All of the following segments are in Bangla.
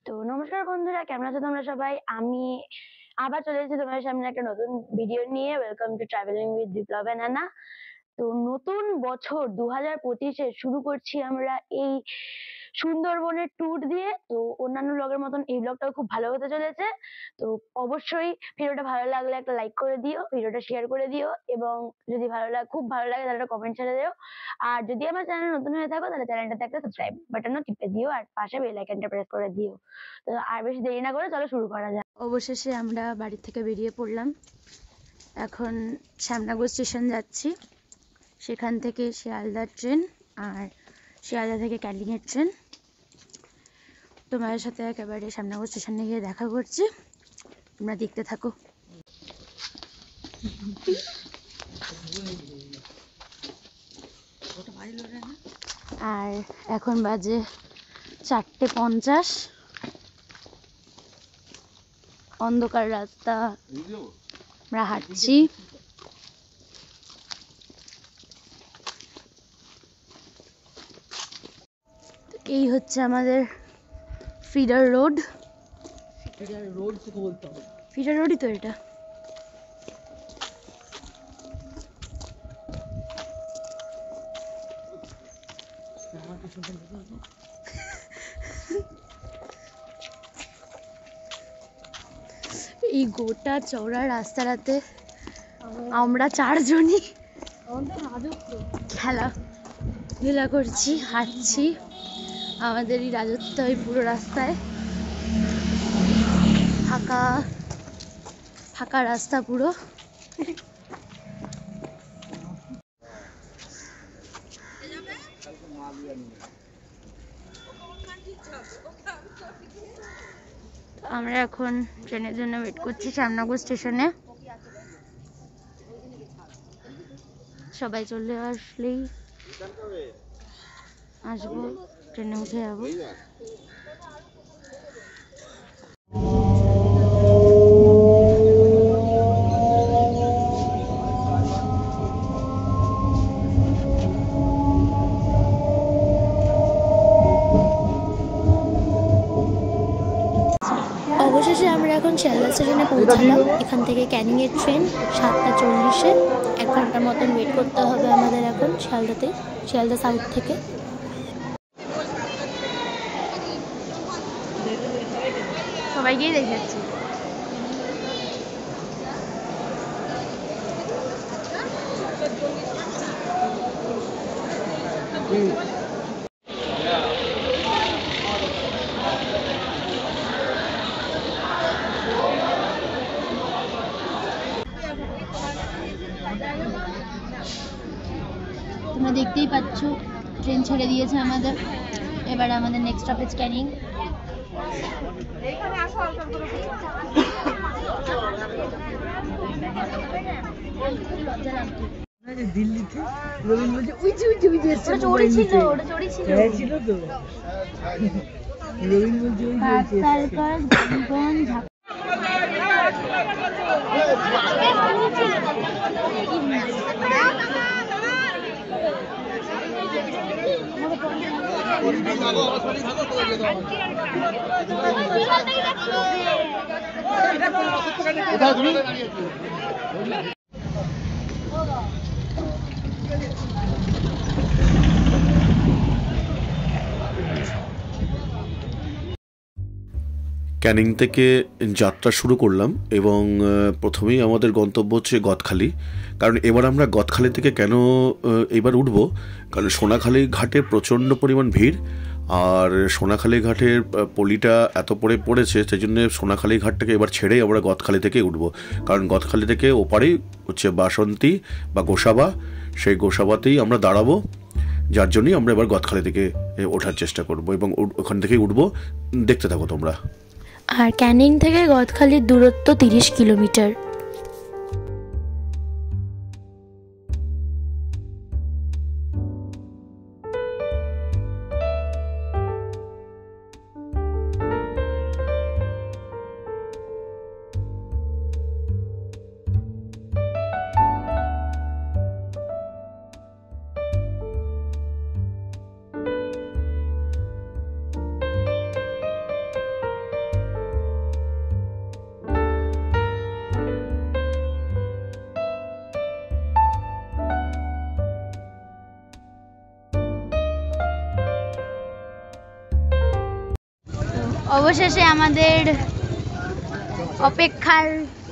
তো নমস্কার বন্ধুরা, কেমন আছো তোমরা সবাই? আমি আবার চলে এসেছি তোমাদের সামনে একটা নতুন ভিডিও নিয়ে। Welcome to travelling with Biplab and Anna. তো নতুন বছর 2025 শুরু করছি আমরা এই সুন্দরবনের ট্যুর দিয়ে। তো অন্যান্য ব্লগের মতন এই ব্লগটাও খুব ভালো হতে চলেছে। তো অবশ্যই ভিডিওটা ভালো লাগলে একটা লাইক করে দিও, ভিডিওটা শেয়ার করে দিও, এবং যদি খুব ভালো লাগে তাহলে একটা কমেন্ট ছেড়ে দিও। আর যদি আমার চ্যানেল নতুন হয়ে থাকো তাহলে চ্যানেলটাতে একটা সাবস্ক্রাইব বাটনও টিপে দিও, আর পাশে বেল আইকনটা প্রেস করে দিও। তো আর বেশি দেরি না করে চলো শুরু করা যাক। অবশেষে আমরা বাড়ি থেকে বেরিয়ে পড়লাম। এখন শ্যামনগর স্টেশন যাচ্ছি, সেখান থেকে শিয়ালদার ট্রেন, আর শিয়ালদা থেকে ক্যানিংয়ের ট্রেন। তোমাদের সাথে একেবারে শ্যামনগর স্টেশনে গিয়ে দেখা করছি, তোমরা দেখতে থাকো। আর এখন বাজে 4:50। অন্ধকার রাস্তা আমরা হাঁটছি। এই হচ্ছে আমাদের ফিডার রোড। ফিডার রোডই তো এটা। এই গোটা চওড়া রাস্তাটাতে আমরা চারজনই খেলা করছি, হাঁটছি। আমাদেরই রাজত্ব এই পুরো রাস্তায়। ফাঁকা ফাঁকা রাস্তা পুরো। আমরা এখন ট্রেনের জন্য ওয়েট করছি শ্যামনগর স্টেশনে। সবাই চলে আসলেই আসবো, ট্রেনে উঠে যাবো। অবশেষে আমরা এখন শিয়ালদা স্টেশনে পৌঁছালাম। এখান থেকে ক্যানিংয়ের ট্রেন 7:40। 1 ঘন্টার মতন ওয়েট করতে হবে আমাদের এখন শিয়ালদা সাউথ থেকে। সবাইকেই দেখাচ্ছি। তোমরা দেখতেই পাচ্ছ ট্রেন ছেড়ে দিয়েছে আমাদের। এবার আমাদের নেক্সট স্টপেজ ক্যানিং। দিল্লিতে রবীন্দ্র বলছে ওটা চড়ি ছিল তো রবীন্দ্র বলছে ক্যানিং থেকে যাত্রা শুরু করলাম, এবং প্রথমেই আমাদের গন্তব্য হচ্ছে গদখালি। কারণ এবার আমরা গদখালি থেকে কেন এবার উঠবো, কারণ সোনাখালি ঘাটে প্রচণ্ড পরিমাণ ভিড়। আর সোনাখালি ঘাটের পলিটা এত পড়েছে, সেই জন্য সোনাখালি ঘাটটাকে এবার ছেড়েই আমরা গদখালি থেকে উঠবো। কারণ গদখালি থেকে ওপারেই হচ্ছে বাসন্তী বা গোসাবা, সেই গোসাবাতেই আমরা দাঁড়াবো। যার জন্যই আমরা এবার গদখালি থেকে ওঠার চেষ্টা করব, এবং ওখান থেকেই উঠবো। দেখতে থাকো তোমরা। আর ক্যানিং থেকে গদখালির দূরত্ব 30 কিলোমিটার। অবশেষে আমাদের অপেক্ষার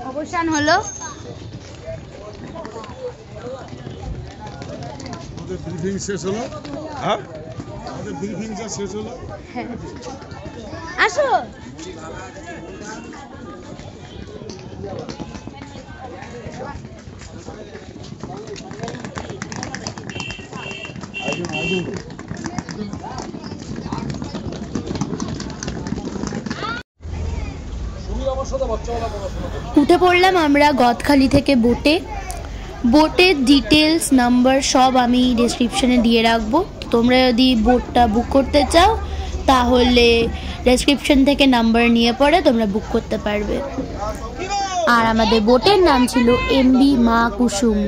অবসান হলো। আমাদের ব্রিফিং শেষ হলো। হ্যাঁ, আমাদের ব্রিফিং শেষ হলো। হ্যাঁ, আসো। উঠে পড়লাম আমরা গদখালি থেকে বোটে। বোটের ডিটেলস নাম্বার সব আমি ডেসক্রিপশনে দিয়ে রাখবো। তোমরা যদি বোটটা বুক করতে চাও তাহলে ডেসক্রিপশন থেকে নাম্বার নিয়ে পরে তোমরা বুক করতে পারবে। আর আমাদের বোটের নাম ছিল এমবি মা কুসুম।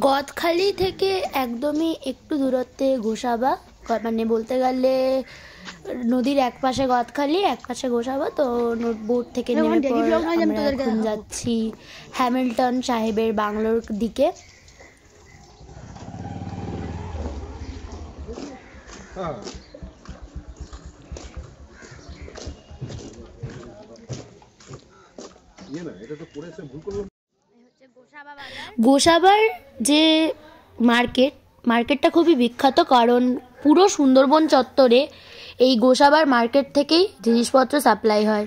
গদখালি থেকে একদমই একটু দূরত্বে গোসাবা, মানে বলতে গেলে নদীর এক পাশে গদখালি এক পাশে গোসাবা। তো বোট থেকে নেমে পর আমরা এখন যাচ্ছি হ্যামিল্টন সাহেবের বাংলোর দিকে। গোসাবার যে মার্কেটটা খুবই বিখ্যাত, কারণ পুরো সুন্দরবন চত্বরে এই গোসাবার মার্কেট থেকেই জিনিসপত্র সাপ্লাই হয়।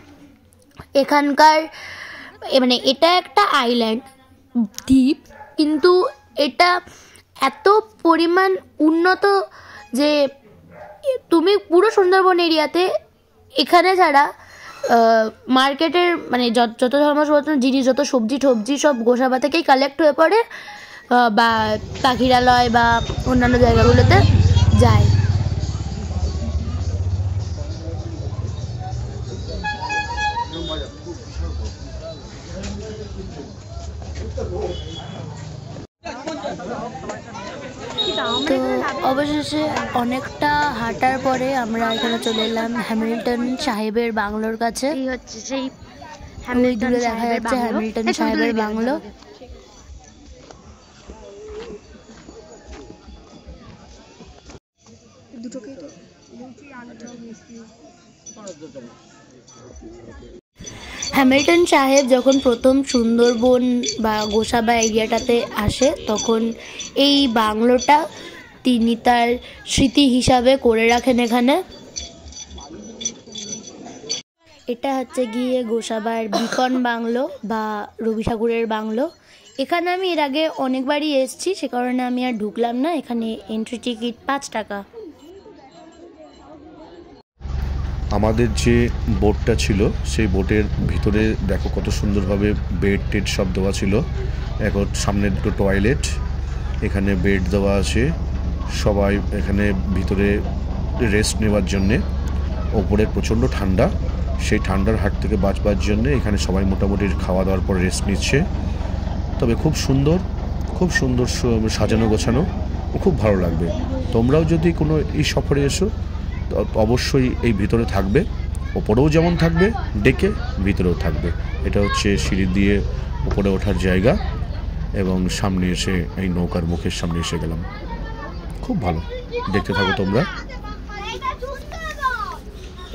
এখানকার মানে এটা একটা আইল্যান্ড দ্বীপ, কিন্তু এটা এত পরিমাণ উন্নত যে তুমি পুরো সুন্দরবন এরিয়াতে এখানে ছাড়া মার্কেটের মানে যত সমস্ত জিনিস, যত সবজি টবজি সব গোসাবা থেকেই কালেক্ট হয়ে পড়ে বা পাখিরালয় বা অন্যান্য জায়গাগুলোতে যায়। তো অবশেষে অনেকটা হাঁটার পরে আমরা এখানে চলে এলাম হ্যামিল্টন সাহেবের বাংলোর কাছে। এই হচ্ছে সেই দূরে দেখা যাচ্ছে হ্যামিল্টন সাহেবের বাংলো। হ্যামিল্টন সাহেব যখন প্রথম সুন্দরবন বা গোসাবা এরিয়াটাতে আসে তখন এই বাংলোটা তিনি তার স্মৃতি হিসাবে করে রাখেন এখানে। এটা হচ্ছে গিয়ে গোসাবার বিকন বাংলো বা রবি ঠাকুরের বাংলো। এখানে আমি এর আগে অনেকবারই এসেছি, সে কারণে আমি আর ঢুকলাম না। এখানে এন্ট্রি টিকিট 5 টাকা। আমাদের যে বোটটা ছিল সেই বোটের ভিতরে দেখো কত সুন্দরভাবে বেড টেড সব দেওয়া ছিল। এখন সামনে দুটো টয়লেট, এখানে বেড দেওয়া আছে। সবাই এখানে ভিতরে রেস্ট নেওয়ার জন্যে। ওপরে প্রচণ্ড ঠান্ডা, সেই ঠান্ডার হাত থেকে বাঁচবার জন্যে এখানে সবাই মোটামুটি খাওয়া দাওয়ার পর রেস্ট নিচ্ছে। তবে খুব সুন্দর সাজানো গোছানো, খুব ভালো লাগবে। তোমরাও যদি কোনো এই সফরে এসো অবশ্যই এই ভিতরে থাকবে, ওপরেও যেমন থাকবে ডেকে ভিতরেও থাকবে। এটা হচ্ছে সিঁড়ি দিয়ে উপরে ওঠার জায়গা এবং সামনে এসে এই নৌকার মুখের সামনে এসে গেলাম। খুব ভালো, দেখতে থাকো তোমরা।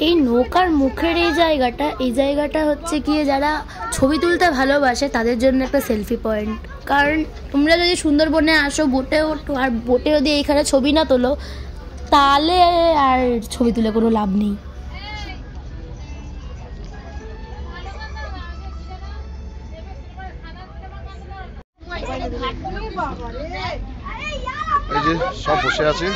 এই নৌকার মুখের এই জায়গাটা হচ্ছে গিয়ে যারা ছবি তুলতে ভালোবাসে তাদের জন্য একটা সেলফি পয়েন্ট। কারণ তোমরা যদি সুন্দরবনে আসো বোটে ওঠো আর বোটে যদি এইখানে ছবি না তোলো তাহলে আর ছবি তুলে কোনো লাভ নেই। এই যে সব বসে আছি।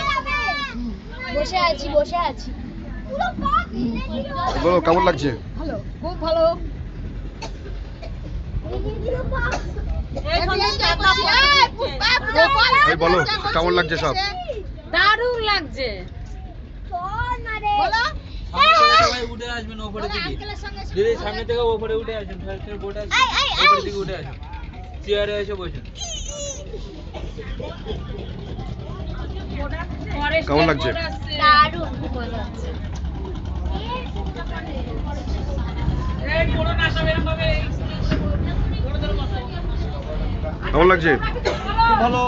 বলো কেমন লাগছে? ভালো, খুব ভালো। এই বলো কেমন লাগছে সব? দারুণ লাগছে। সবাই উঠে আসবেন ওপরে দিকে, যদি সামনে থেকে ওপরে উঠে আসেন, ফার্স্টের বোট আছে ওপরে দিকে উঠে আসেন, চেয়ারে এসে বসুন। কেমন লাগছে? দারুণ, খুব ভালো লাগছে। কেমন লাগছে? ভালো।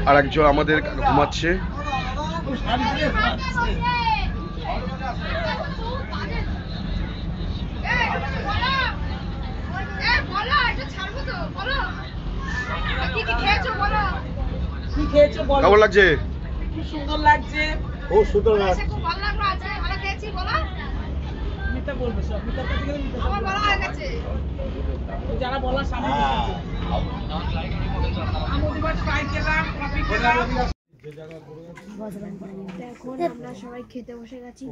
আর একজন আমাদের ঘুমাচ্ছে। কেমন লাগছে? সুন্দর লাগছে। ও সুন্দর লাগছে। যারা বলার সামনে আমরা সবাই খেতে বসে গেছি।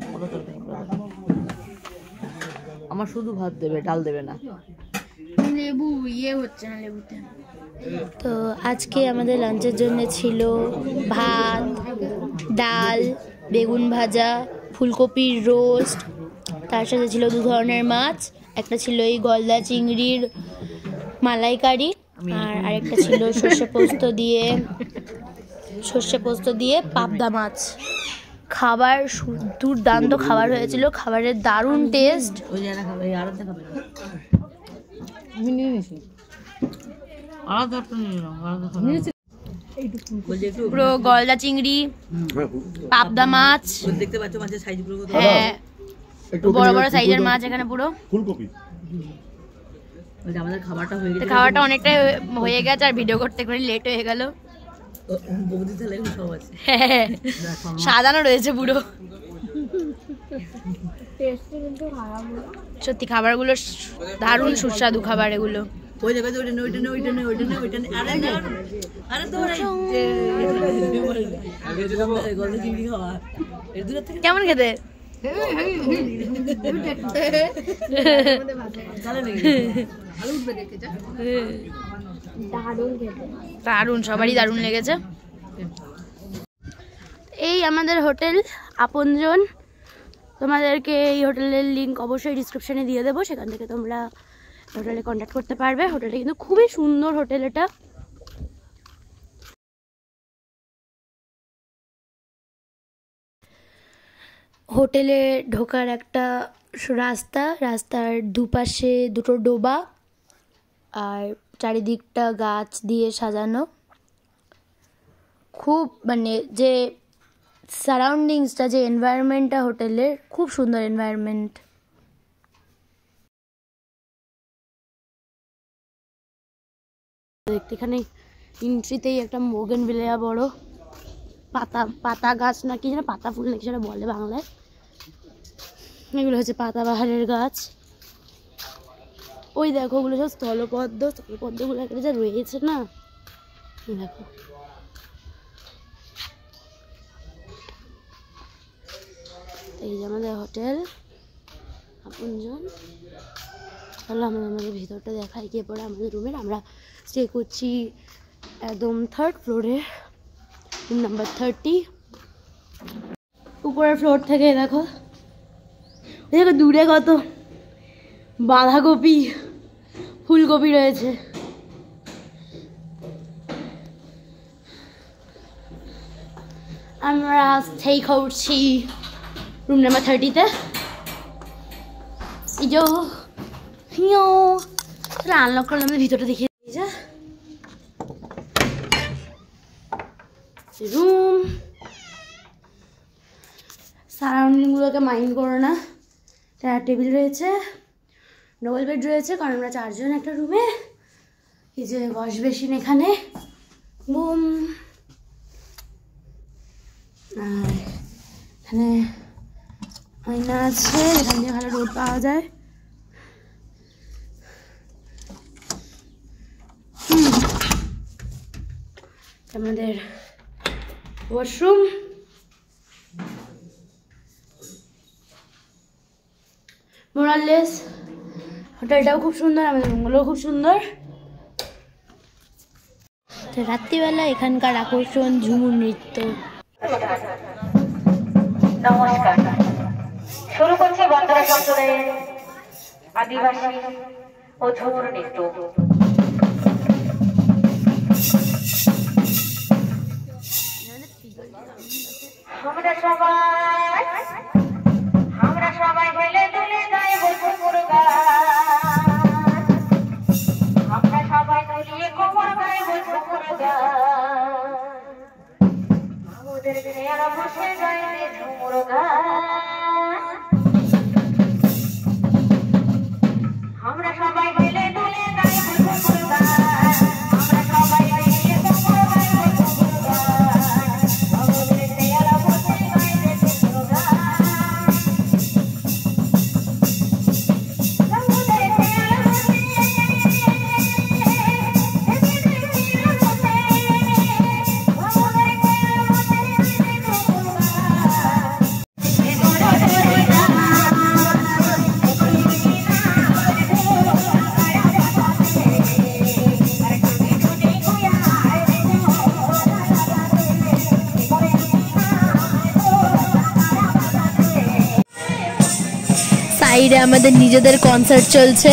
আমার শুধু ভাত দেবে, ডাল দেবে না। লেবু হচ্ছে না লেবুতে। তো আজকে আমাদের লাঞ্চের জন্য ছিল ভাত, ডাল, বেগুন ভাজা, ফুলকপির রোস্ট, তার সাথে ছিল 2 ধরনের মাছ। একটা ছিল এই গলদা চিংড়ির মালাইকারি, আর আরেকটা ছিল সর্ষে পোস্ত দিয়ে পাবদা মাছ। খাবার দুর্দান্ত খাবার হয়েছিল, খাবারের দারুণ টেস্ট। পুরো গলদা চিংড়ি, পাবদা মাছ, দেখতে পাচ্ছ মাছের সাইজ পুরো। হ্যাঁ বড় বড় সাইজের মাছ এখানে পুরো। ফুলকপি আমাদের খাবারটা হয়ে গেছে। খাবারটা অনেকটাই হয়ে গেছে আর ভিডিও করতে করে লেট হয়ে গেল। বৌদি তাহলে সব আছে। হ্যাঁ সাজানো রয়েছে পুরো। সত্যি খাবারগুলো দারুণ সুস্বাদু খাবার এগুলো। ওই জায়গায় ওইটা নে। আরে তোর গলদা চিংড়ি খাওয়া এর দূর থেকে কেমন খেতে? দারুণ, সবারই দারুণ লেগেছে। এই আমাদের হোটেল আপনজন। তোমাদেরকে এই হোটেলের লিঙ্ক অবশ্যই ডিসক্রিপশনে দিয়ে দেবো, সেখান থেকে তোমরা হোটেলে কন্ট্যাক্ট করতে পারবে। হোটেলটা কিন্তু খুবই সুন্দর হোটেল এটা। হোটেলে ঢোকার একটা রাস্তার দুপাশে 2টো ডোবা আর চারিদিকটা গাছ দিয়ে সাজানো। খুব মানে যে সারাউন্ডিংসটা, যে এনভায়রনমেন্টটা হোটেলের, খুব সুন্দর এনভায়রনমেন্ট। এখানে এন্ট্রিতেই একটা বোগেনভিলিয়া বড় পাতা গাছ নাকি যেন, পাতা ফুল নাকি সেটা বলে বাংলায়। এগুলো হচ্ছে পাতাবাহারের গাছ। ওই দেখো ওগুলো সব স্থলপদ্মগুলো একটা যা রয়েছে না, দেখো। এই যে আমাদের হোটেল আপনজন। চলো আমাদের ভিতরটা দেখাই, গিয়ে পরে আমাদের রুমের। আমরা স্টে করছি একদম 3rd ফ্লোরে, রুম নাম্বার 30। উপরের ফ্লোর থেকে দেখো দূরে কত বাঁধাকপি, ফুলকপি রয়েছে। আমরা স্টে করছি রুম নাম্বার 30-তে। এই যে আনলক করলে আমাদের ভিতরটা দেখিয়ে দিয়েছে। রুম সারাউন্ডিংগুলোকে মাইন্ড করো না। টেবিল রয়েছে, ডবল বেড রয়েছে, কারণ আমরা 4 জন একটা রুমে। এই যে ওয়াশ বেসিন এখানে, বুম। আর এখানে আয়না আছে, এখান দিয়ে ভালো রোদ পাওয়া যায়। আমাদের ওয়াশরুম, মোরাললেস হোটেলটাও খুব সুন্দর, আমাদের রুমগুলোও খুব সুন্দর। রাত্রিবেলা এখানকার আকর্ষণ ঝুমুর নৃত্য। নমস্কার, শুরু করছি বন্দরা অঞ্চলের আদিবাসী ও ঝুমুর নৃত্য। আমরা সবাই হেলে দুলে গায়ে ঝুমুর গান, আমরা সবাই দুলিয়ে কোমর গায়ে ঝুমুর গান। চেয়ারা বসে গাইতে ঝুমুর গান আমরা সবাই মিলে দুলে গাইব ঝুমুর গান আমরা সবাই মিলে ঝুমুর গাইব ঝুমুর গান আমাদের চেয়ারা বসে গাইতে ঝুমুর গান সাইডে আমাদের নিজেদের কনসার্ট চলছে।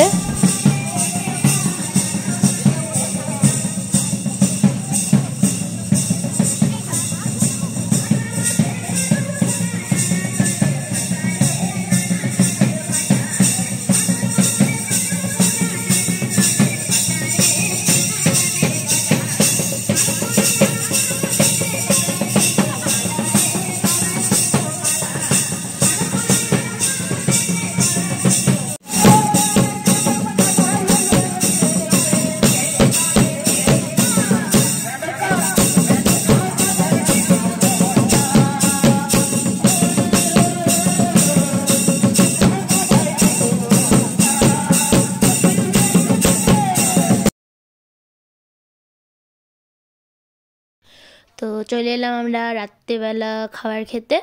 তো চলে এলাম আমরা রাত্রেবেলা খাবার খেতে।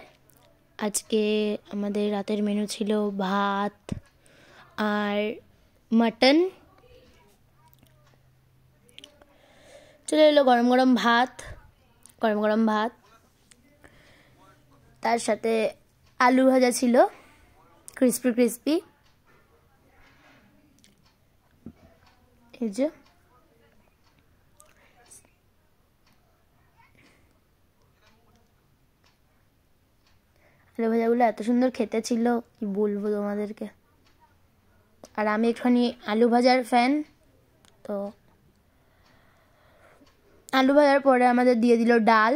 আজকে আমাদের রাতের মেনু ছিল ভাত আর মাটন। চলে এলো গরম গরম ভাত, তার সাথে আলু ভাজা ছিল ক্রিস্পি। এই যে আলু ভাজাগুলো এত সুন্দর খেতে ছিল, কি বলবো তোমাদেরকে। আর আমি একটুখানি আলু ভাজার ফ্যান, তো আলু ভাজার পরে আমাদের দিয়ে দিল ডাল।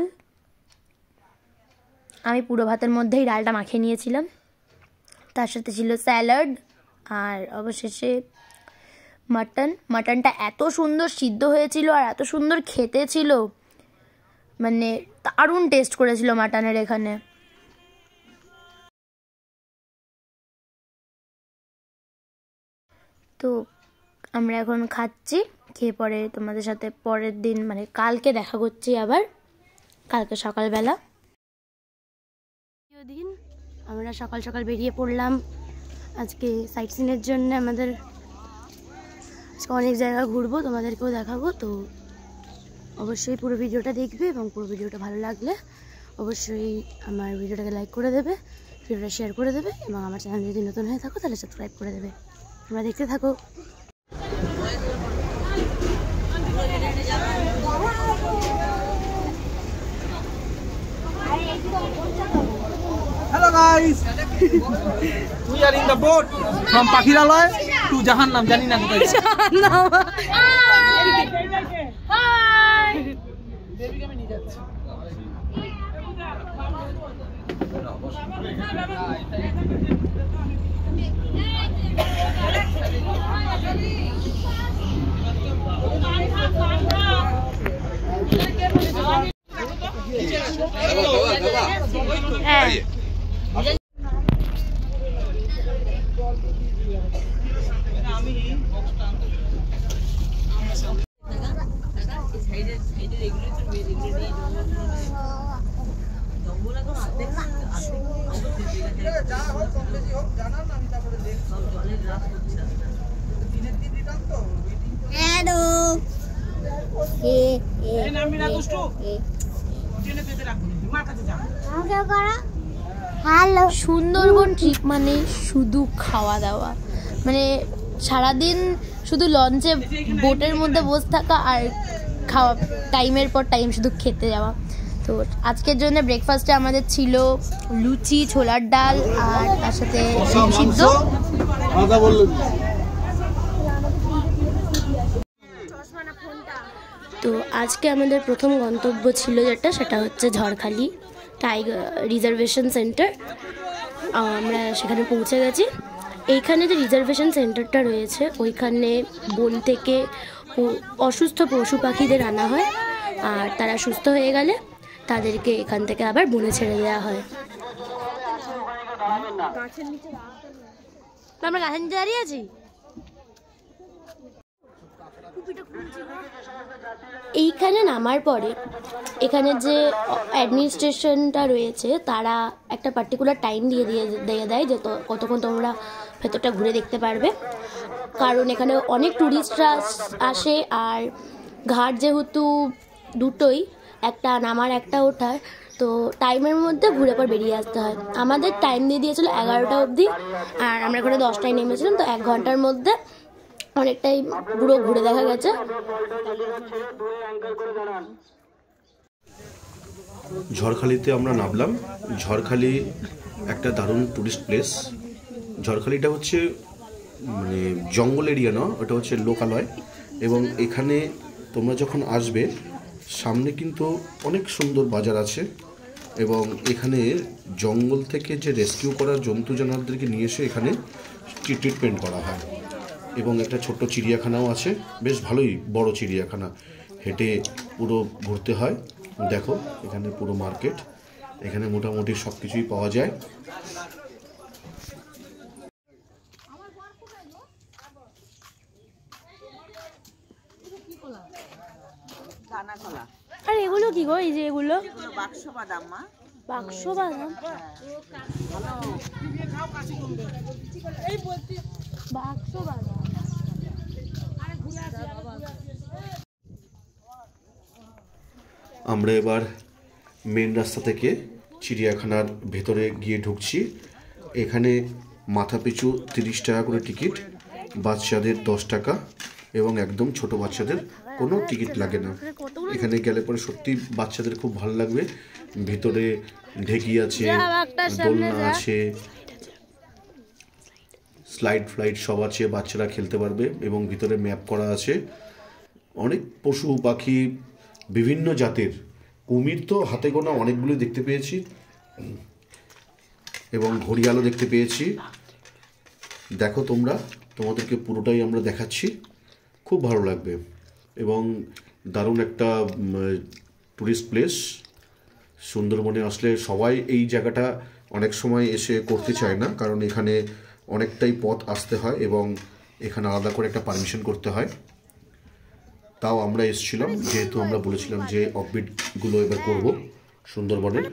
আমি পুরো ভাতের মধ্যেই ডালটা মাখিয়ে নিয়েছিলাম। তার সাথে ছিল স্যালাড আর অবশেষে মাটনটা এত সুন্দর সিদ্ধ হয়েছিল আর এত সুন্দর খেতে ছিল, মানে দারুণ টেস্ট করেছিল মাটনের এখানে। তো আমরা এখন খাচ্ছি, খেয়ে পরে তোমাদের সাথে পরের দিন মানে কালকে দেখা করছি আবার, কালকে সকালবেলা। দিন আমরা সকাল সকাল বেরিয়ে পড়লাম আজকে সাইট সিনের জন্য। আমাদের আজকে অনেক জায়গা ঘুরবো, তোমাদেরকেও দেখাবো। তো অবশ্যই পুরো ভিডিওটা দেখবে এবং পুরো ভিডিওটা ভালো লাগলে অবশ্যই আমার ভিডিওটাকে লাইক করে দেবে, ভিডিওটা শেয়ার করে দেবে এবং আমার চ্যানেল যদি নতুন হয়ে থাকো তাহলে সাবস্ক্রাইব করে দেবে। তোমরা দেখতে থাকো। Hello guys, we are in the boat from Pakhiralay to Jahannam. জানি না কোথায় Jahannam. Hi. বেবিকে আমি নিয়ে যাচ্ছি। সুন্দরবন ট্রিপ মানে শুধু খাওয়া দাওয়া, মানে সারাদিন শুধু লঞ্চে বোটের মধ্যে বসে থাকা আর খাওয়া, টাইমের পর টাইম শুধু খেতে যাওয়া। তো আজকের জন্য ব্রেকফাস্টে আমাদের ছিল লুচি, ছোলার ডাল আর তার সাথে ডিম সিদ্ধ। তো আজকে আমাদের প্রথম গন্তব্য ছিল যেটা, সেটা হচ্ছে ঝড়খালি। Tiger reservation centre. আমরা সেখানে পৌঁছে গেছি। এইখানে যে রিজার্ভেশন সেন্টারটা রয়েছে ওইখানে বন থেকে অসুস্থ পশু পাখিদের আনা হয়, আর তারা সুস্থ হয়ে গেলে তাদেরকে এখান থেকে আবার বনে ছেড়ে দেওয়া হয়। আমরা গাছের নিচে দাঁড়িয়ে আছি। এইখানে নামার পরে এখানে যে অ্যাডমিনিস্ট্রেশনটা রয়েছে তারা একটা পার্টিকুলার টাইম দিয়ে দেয় যে কতক্ষণ তোমরা ভেতরটা ঘুরে দেখতে পারবে, কারণ এখানে অনেক ট্যুরিস্টরা আসে। আর ঘাট যেহেতু দুটোই, একটা নামার একটা ওঠার, তো টাইমের মধ্যে ঘুরে পর বেরিয়ে আসতে হয়। আমাদের টাইম দিয়ে দিয়েছিল 11টা অবধি, আর আমরা এখানে 10টায় নেমেছিলাম, তো 1 ঘন্টার মধ্যে অনেকটাই পুরো ঘুরে দেখা গেছে। ঝড়খালিতে আমরা নামলাম। ঝড়খালি একটা দারুণ টুরিস্ট প্লেস। ঝড়খালিটা হচ্ছে মানে জঙ্গল এরিয়া না, ওটা হচ্ছে লোকালয়। এবং এখানে তোমরা যখন আসবে সামনে কিন্তু অনেক সুন্দর বাজার আছে, এবং এখানে জঙ্গল থেকে যে রেস্কিউ করা জন্তু জানোয়ারদেরকে নিয়ে এসে এখানে ট্রিটমেন্ট করা হয়। এবং একটা ছোট্ট চিড়িয়াখানাও আছে, বেশ ভালোই বড় চিড়িয়াখানা। হেঁটে পুরো ঘুরতে হয়। দেখো এখানে পুরো মার্কেট, এখানে মোটামুটি সব কিছুই পাওয়া যায়। আর এগুলো কি গো? এই যে এগুলো বাক্স বাদাম, মা বাক্স বাদাম, বাক্স বাদাম। আমরা এবার মেন রাস্তা থেকে চিড়িয়াখানার ভেতরে গিয়ে ঢুকছি। এখানে মাথা পিছু 30 টাকা করে টিকিট, বাচ্চাদের 10 টাকা, এবং একদম ছোট বাচ্চাদের কোনো টিকিট লাগে না। এখানে গেলে পরে সত্যি বাচ্চাদের খুব ভালো লাগবে। ভেতরে ঢেকি আছে, দোলনা আছে, স্লাইড ফ্লাইড সব আছে, বাচ্চারা খেলতে পারবে। এবং ভিতরে ম্যাপ করা আছে, অনেক পশু পাখি বিভিন্ন জাতের। কুমির তো হাতে গোনা অনেকগুলো দেখতে পেয়েছি, এবং ঘড়িয়ালও দেখতে পেয়েছি। দেখো তোমরা, তোমাদেরকে পুরোটাই আমরা দেখাচ্ছি, খুব ভালো লাগবে। এবং দারুণ একটা টুরিস্ট প্লেস। সুন্দরবনে আসলে সবাই এই জায়গাটা অনেক সময় এসে করতে চায় না, কারণ এখানে অনেকটাই পথ আসতে হয় এবং এখানে আলাদা করে একটা পারমিশন করতে হয়। তাও আমরা এসেছিলাম, যেহেতু আমরা বলেছিলাম যে অফবিটগুলো এবার করব সুন্দরবনের।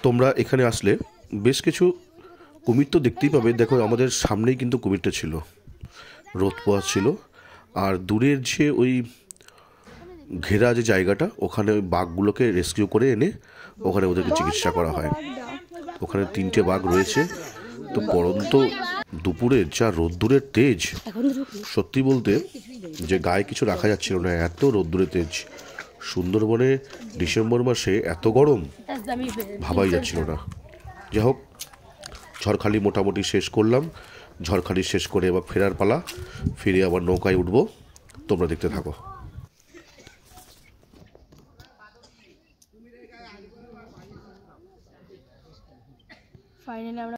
তোমরা এখানে আসলে বেশ কিছু কুমির তো দেখতেই পাবে। দেখো আমাদের সামনেই কিন্তু কুমিরটা ছিল, রোদ পোয়া ছিল। আর দূরের যে ওই ঘেরা যে জায়গাটা, ওখানে ওই বাঘগুলোকে রেস্কিউ করে এনে ওখানে ওদেরকে চিকিৎসা করা হয়। ওখানে 3টে বাঘ রয়েছে। তো পরন্ত দুপুরে যা রোদ্দুরের তেজ, সত্যি বলতে যে গায়ে কিছু রাখা যাচ্ছিল না, এত রোদ্দুরের তেজ। সুন্দরবনে ডিসেম্বর মাসে এত গরম ভাবাই যাচ্ছিল না। যাই হোক, ঝড়খালি মোটামুটি শেষ করলাম। ঝড়খালি শেষ করে এবার ফেরার পালা। ফিরে আবার নৌকায় উঠবো, তোমরা দেখতে থাকো। ফাইনালি আমরা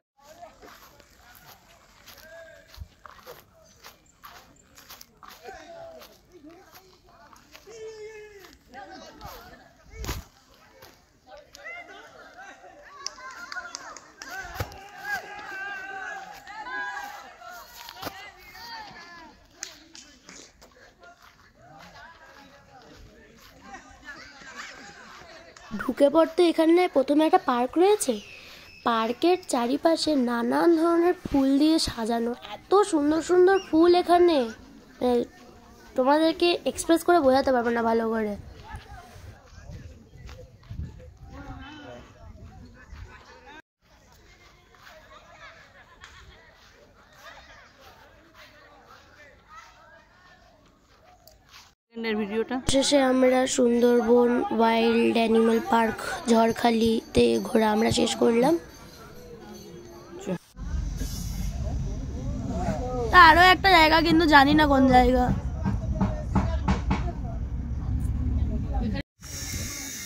ঢুকে পড়তে এখানে প্রথমে একটা পার্ক রয়েছে, পার্কের চারিপাশে নানান ধরনের ফুল দিয়ে সাজানো, এত সুন্দর সুন্দর ফুল এখানে তোমাদেরকে এক্সপ্রেস করে বোঝাতে পারবো না ভালো করে। ভিডিওটা শেষে আমরা সুন্দরবন ওয়াইল্ড অ্যানিমাল পার্ক ঝড়খালিতে ঘোরা আমরা শেষ করলাম। আরো একটা জায়গা কিন্তু জানি না কোন জায়গা,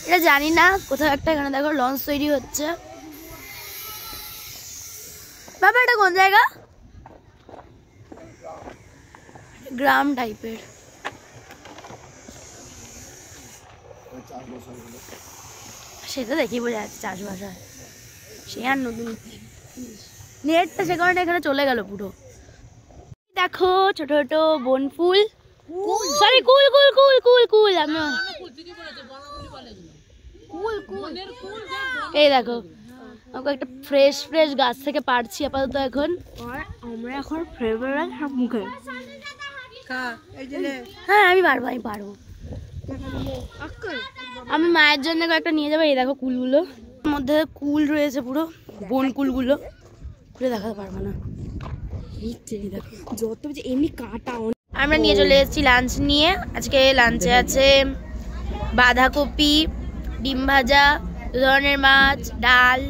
এটা জানি না কোথাও একটা। এখানে দেখো লঞ্চ তৈরি হচ্ছে। বাবা এটা কোন জায়গা? গ্রাম টাইপের। সেটা দেখি বোঝা যাচ্ছে চাষবাস হয়, সে আর নতুন নেটটা সে কারণে এখানে চলে গেল পুরো। দেখো ছোট ছোট বনফুল, সরি কুল কুল কুল কুল কুল আমি এই দেখো আমাকে একটা ফ্রেশ ফ্রেশ গাছ থেকে পারছি আপাতত এখন। আমরা এখন ফেভারিট সব মুখে। হ্যাঁ আমি পারবো, আমি পারবো। আমি মায়ের জন্য একটা নিয়ে যাবো। এই দেখো কুলগুলো, মধ্যে কুল রয়েছে পুরো বন কুলগুলো, খুলে দেখাতে পারবো না। যত এমনি কাটা। আমরা নিয়ে চলে এসেছি লাঞ্চ নিয়ে। আজকে লাঞ্চে আছে বাঁধাকপি, ডিম ভাজা, 2 ধরনের মাছ, ডাল।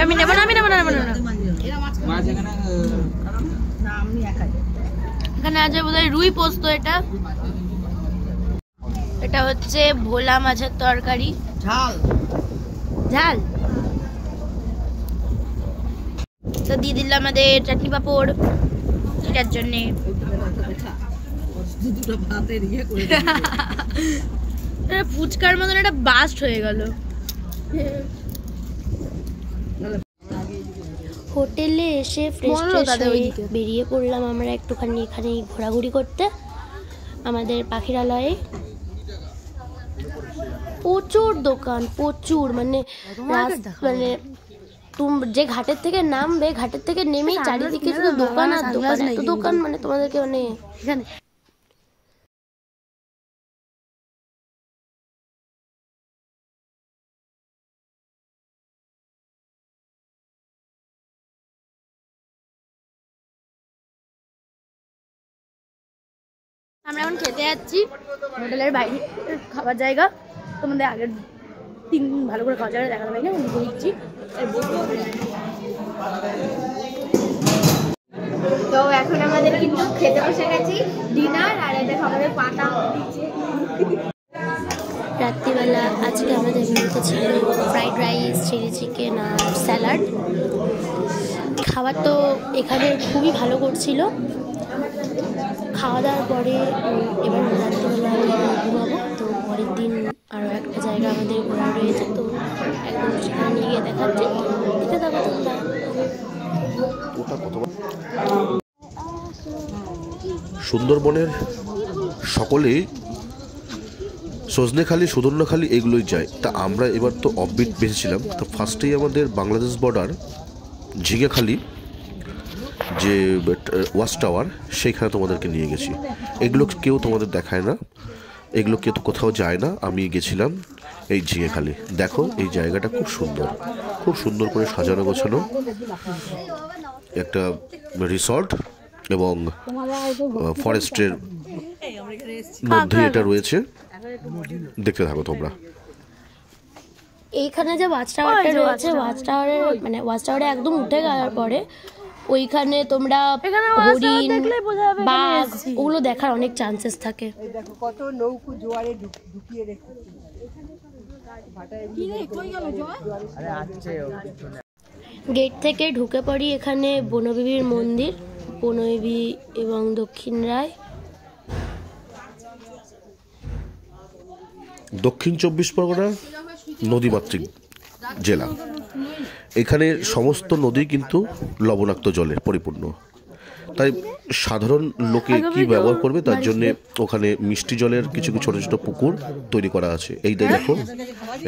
আমি নেবো না, আমি নেবো না, নেবো না। এখানে আছে বোধহয় রুই পোস্ত। এটা এটা হচ্ছে ভোলা মাছের তরকারি, ঝাল ঝাল। তো দিয়ে দিলাম আমাদের চাটনি পাঁপড় এটার জন্যে। ফুচকার মতন একটা বাস্ট হয়ে গেল। হোটেলে এসে ফ্রেশ হয়ে বেরিয়ে পড়লাম আমরা একটুখানি এখানে ঘোরাঘুরি করতে আমাদের পাখিরালয়ে। প্রচুর দোকান, প্রচুর মানে মানে যে ঘাটের থেকে নামবে, ঘাটের থেকে নেমেই চারিদিকে শুধু দোকান আর দোকান, এত দোকান মানে তোমাদেরকে মানে এখানে। আমরা এখন খেতে যাচ্ছি হোটেলের বাইরে খাবার জায়গা। তোমাদের আগের দিন ভালো করে খাওয়া জায়গা দেখাতে পারি না, দিচ্ছি। তো এখন আমাদের কিন্তু খেতে বসে গেছি ডিনার, আর এটা আমাদের পাতা দিচ্ছে। রাত্রিবেলা আজকে আমাদের মেনুতে ছিল ফ্রাইড রাইস, চিলি চিকেন আর স্যালাড। খাবার তো এখানে খুবই ভালো করছিল। খাওয়া দাওয়ার পরে এবার রাত্রিবেলা ঘুমাবো। তো পরের দিন আরও একটা জায়গা আমাদের ঘোরা রয়েছে, তো একদম সেখানে নিয়ে গিয়ে দেখাচ্ছি। এটা দেখো তোমরা। সুন্দরবনের সকলেই সজনেখালি, সুদর্ণখালি এগুলোই যায়। তা আমরা এবার তো অফবিট বেঁচেছিলাম। তো ফার্স্টেই আমাদের বাংলাদেশ বর্ডার ঝিঙেখালি যে ওয়াচ টাওয়ার, সেইখানে তোমাদেরকে নিয়ে গেছি। এগুলো কেউ তোমাদের দেখায় না, এগুলো কেউ তো কোথাও যায় না। আমি গেছিলাম এই ঝিঙেখালি। দেখো এই জায়গাটা খুব সুন্দর, খুব সুন্দর করে সাজানো গোছানো একটা রিসর্ট এবং ফরেস্টের মধ্যে এটা রয়েছে। দেখতে থাকো তোমরা। এইখানে যে ওয়াচ টাওয়ারটা রয়েছে, ওয়াচ টাওয়ারে মানে ওয়াচ টাওয়ারে একদম উঠে যাওয়ার পরে ওইখানে তোমরা হরিণ, বাঘ ওগুলো দেখার অনেক চান্সেস থাকে। কত নৌকো জোয়ারে ঢুকিয়ে রেখেছে। গেট থেকে ঢুকে পড়ি এখানে বনবিবির মন্দির, বনবিবি এবং দক্ষিণ রায়। দক্ষিণ 24 পরগনা নদীমাতৃক জেলা। এখানে সমস্ত নদী কিন্তু লবণাক্ত জলে পরিপূর্ণ। তাই সাধারণ লোকে কি ব্যবহার করবে তার জন্য ওখানে মিষ্টি জলের কিছু কিছু ছোটো ছোটো পুকুর তৈরি করা আছে। এই দেখো,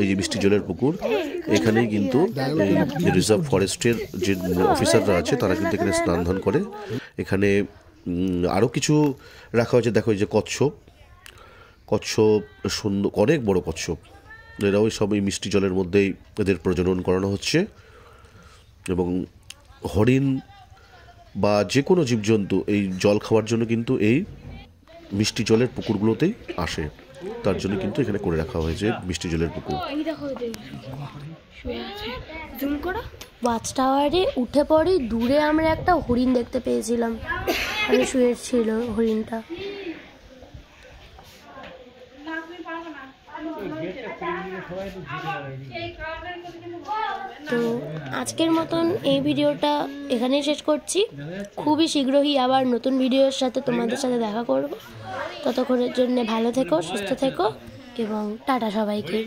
এই যে মিষ্টি জলের পুকুর, এখানেই কিন্তু এই রিজার্ভ ফরেস্টের যে অফিসাররা আছে তারা কিন্তু এখানে স্নান ধান করে। এখানে আরও কিছু রাখা হয়েছে, দেখো এই যে কচ্ছপ সুন্দর, অনেক বড় কচ্ছপ, এরাও সব এই মিষ্টি জলের মধ্যেই এদের প্রজনন করানো হচ্ছে। এবং হরিণ বা যে কোনো জীবজন্তু এই জল খাওয়ার জন্য কিন্তু এই মিষ্টি জলের পুকুরগুলোতেই আসে, তার জন্য কিন্তু এখানে করে রাখা হয়েছে মিষ্টি জলের পুকুর। ওয়াচ টাওয়ারে উঠে পড়ি দূরে আমরা একটা হরিণ দেখতে পেয়েছিলাম, মানে শুয়ে ছিল হরিণটা। তো আজকের মতন এই ভিডিওটা এখানেই শেষ করছি। খুবই শীঘ্রই আবার নতুন ভিডিওর সাথে তোমাদের সাথে দেখা করব। ততক্ষণের জন্য ভালো থেকো, সুস্থ থেকো এবং টাটা সবাইকে।